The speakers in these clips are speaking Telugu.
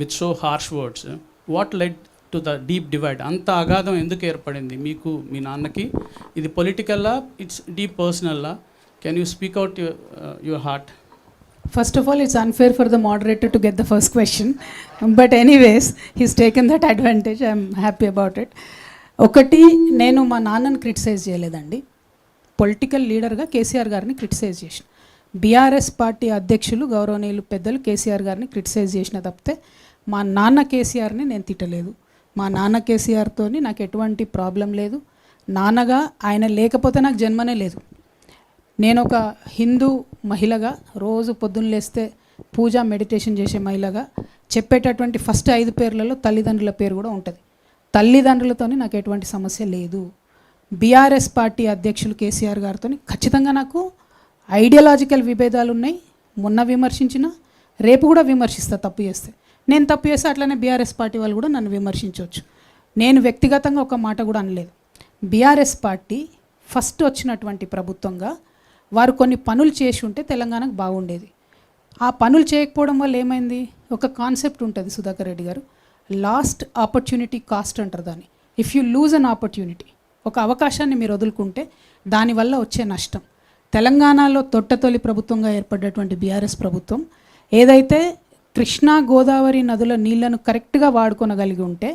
With so harsh words. What led to the deep divide? అంత అగాధం ఎందుకు ఏర్పడింది మీకు మీ నాన్నకి? ఇది పొలిటికల్లా, ఇట్స్ డీప్ పర్సనల్లా? Can you speak out your heart? First of all, it's unfair for the moderator to get the first question. But anyways, he's taken that advantage. I'm happy about it. ఒకటి, నేను మా నాన్నని క్రిటిసైజ్ చేయలేదండి. పొలిటికల్ లీడర్గా కేసీఆర్ గారిని క్రిటిసైజ్ చేసిన. బీఆర్ఎస్ పార్టీ అధ్యక్షులు గౌరవనీయులు పెద్దలు కేసీఆర్ గారిని క్రిటిసైజ్ చేసిన తప్పితే మా నాన్న కేసీఆర్ని నేను తిట్టలేదు. మా నాన్న కేసీఆర్తో నాకు ఎటువంటి ప్రాబ్లం లేదు. నాన్నగా ఆయన లేకపోతే నాకు జన్మనే లేదు. నేను ఒక హిందూ మహిళగా రోజు పొద్దున్న లేస్తే పూజ మెడిటేషన్ చేసే మహిళగా చెప్పేటటువంటి ఫస్ట్ 5 పేర్లలో తల్లిదండ్రుల పేరు కూడా ఉంటుంది. తల్లిదండ్రులతో నాకు ఎటువంటి సమస్య లేదు. బీఆర్ఎస్ పార్టీ అధ్యక్షులు కేసీఆర్ గారితో ఖచ్చితంగా నాకు ఐడియాలజికల్ విభేదాలు ఉన్నాయి. మొన్న విమర్శించిన, రేపు కూడా విమర్శిస్తా తప్పు చేస్తే. నేను తప్పు చేస్తే అట్లనే బీఆర్ఎస్ పార్టీ వాళ్ళు కూడా నన్ను విమర్శించవచ్చు. నేను వ్యక్తిగతంగా ఒక మాట కూడా అనలేదు. బీఆర్ఎస్ పార్టీ ఫస్ట్ వచ్చినటువంటి ప్రభుత్వంగా వారు కొన్ని పనులు చేసి ఉంటే తెలంగాణకు బాగుండేది. ఆ పనులు చేయకపోవడం వల్ల ఏమైంది? ఒక కాన్సెప్ట్ ఉంటుంది సుధాకర్ రెడ్డి గారు, లాస్ట్ ఆపర్చునిటీ కాస్ట్ అంటారు దాన్ని. If you lose an opportunity, ఒక అవకాశాన్ని మీరు వదులుకుంటే దానివల్ల వచ్చే నష్టం. తెలంగాణలో తొట్టతొలి ప్రభుత్వంగా ఏర్పడ్డటువంటి బీఆర్ఎస్ ప్రభుత్వం ఏదైతే కృష్ణా గోదావరి నదుల నీళ్లను కరెక్ట్గా వాడుకొనగలిగి ఉంటే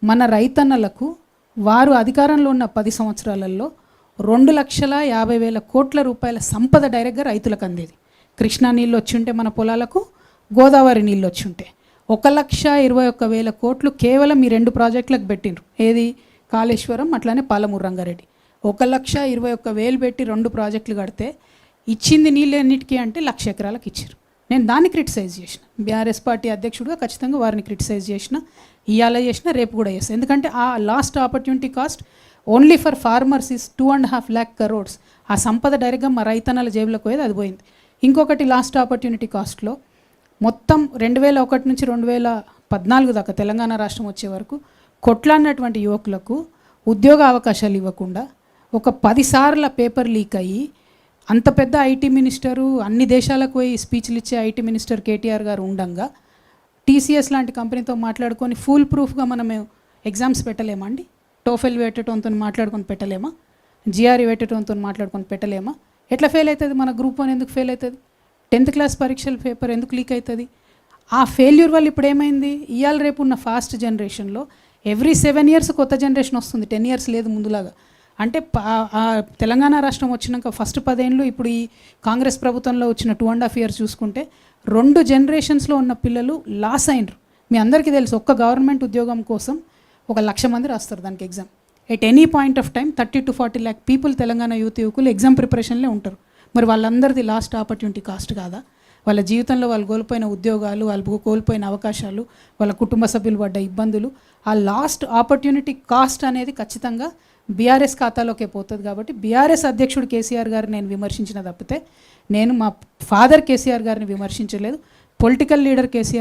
మన రైతన్నలకు వారు అధికారంలో ఉన్న 10 సంవత్సరాలలో 2,50,000 కోట్ల రూపాయల సంపద డైరెక్ట్గా రైతులకు అందేది. కృష్ణా నీళ్ళు వచ్చి ఉంటే మన పొలాలకు, గోదావరి నీళ్ళు వచ్చి ఉంటే 1,21,000 కోట్లు కేవలం ఈ 2 ప్రాజెక్టులకు పెట్టిండ్రు. ఏది? కాళేశ్వరం, అట్లానే పాలమూరు రంగారెడ్డి. 1,21,000 పెట్టి 2 ప్రాజెక్టులు కడితే ఇచ్చింది నీళ్ళు ఎన్నిటికీ అంటే 1,00,000 ఎకరాలకు ఇచ్చారు. నేను దాన్ని క్రిటిసైజ్ చేసిన. బీఆర్ఎస్ పార్టీ అధ్యక్షుడిగా ఖచ్చితంగా వారిని క్రిటిసైజ్ చేసిన, ఇవాళ చేసిన, రేపు కూడా చేస్తాను. ఎందుకంటే ఆ last opportunity cost only for farmers is 2.5 lakh crores. ఆ సంపద డైరెక్ట్గా మా రైతన్నల జేబులకు పోయేది, అది పోయింది. ఇంకొకటి లాస్ట్ ఆపర్చునిటీ కాస్ట్లో మొత్తం 2001 నుంచి 2014 దాకా తెలంగాణ రాష్ట్రం వచ్చే వరకు కొట్లాడినటువంటి యువకులకు ఉద్యోగ అవకాశాలు ఇవ్వకుండా ఒక 10 సార్ల పేపర్ లీక్ అయ్యి అంత పెద్ద ఐటీ మినిస్టరు, అన్ని దేశాలకు పోయి స్పీచ్లు ఇచ్చే ఐటీ మినిస్టర్ కేటీఆర్ గారు ఉండంగా టీసీఎస్ లాంటి కంపెనీతో మాట్లాడుకొని ఫుల్ ప్రూఫ్గా మనమే ఎగ్జామ్స్ పెట్టలేమా అండి? టోఫెల్ పెట్టడంతో మాట్లాడుకొని పెట్టలేమా? జిఆర్ఈ పెట్టడంతో మాట్లాడుకొని పెట్టలేమా? ఎట్లా ఫెయిల్ అవుతుంది? మన గ్రూప్ 1 ఎందుకు ఫెయిల్ అవుతుంది? 10th క్లాస్ పరీక్షల పేపర్ ఎందుకు లీక్ అవుతుంది? ఆ ఫెయిల్యూర్ వల్ల ఇప్పుడు ఏమైంది? ఇవాళ రేపు ఉన్న ఫాస్ట్ జనరేషన్లో ఎవ్రీ 7 years కొత్త జనరేషన్ వస్తుంది. 10 years లేదు ముందులాగా. అంటే తెలంగాణ రాష్ట్రం వచ్చినాక ఫస్ట్ 10 ఏళ్ళు, ఇప్పుడు ఈ కాంగ్రెస్ ప్రభుత్వంలో వచ్చిన 2.5 years చూసుకుంటే 2 generations ఉన్న పిల్లలు లాస్ అయినరు. మీ అందరికీ తెలుసు, ఒక్క గవర్నమెంట్ ఉద్యోగం కోసం 1,00,000 మంది రాస్తారు దానికి exam. At any point of time 30 to 40 lakh people Telangana యువకులు ఎగ్జామ్ ప్రిపరేషన్లే ఉంటారు. మరి వాళ్ళందరిది లాస్ట్ ఆపర్చునిటీ కాస్ట్ కాదా? వాళ్ళ జీవితంలో వాళ్ళు కోల్పోయిన ఉద్యోగాలు, వాళ్ళు కోల్పోయిన అవకాశాలు, వాళ్ళ కుటుంబ సభ్యులు పడ్డ ఇబ్బందులు, ఆ లాస్ట్ ఆపర్చునిటీ కాస్ట్ అనేది ఖచ్చితంగా బీఆర్ఎస్ ఖాతాలోకే పోతుంది. కాబట్టి బీఆర్ఎస్ అధ్యక్షుడు కేసీఆర్ గారిని నేను విమర్శించిన తప్పితే నేను మా ఫాదర్ కేసీఆర్ గారిని విమర్శించలేదు. Political leader KCR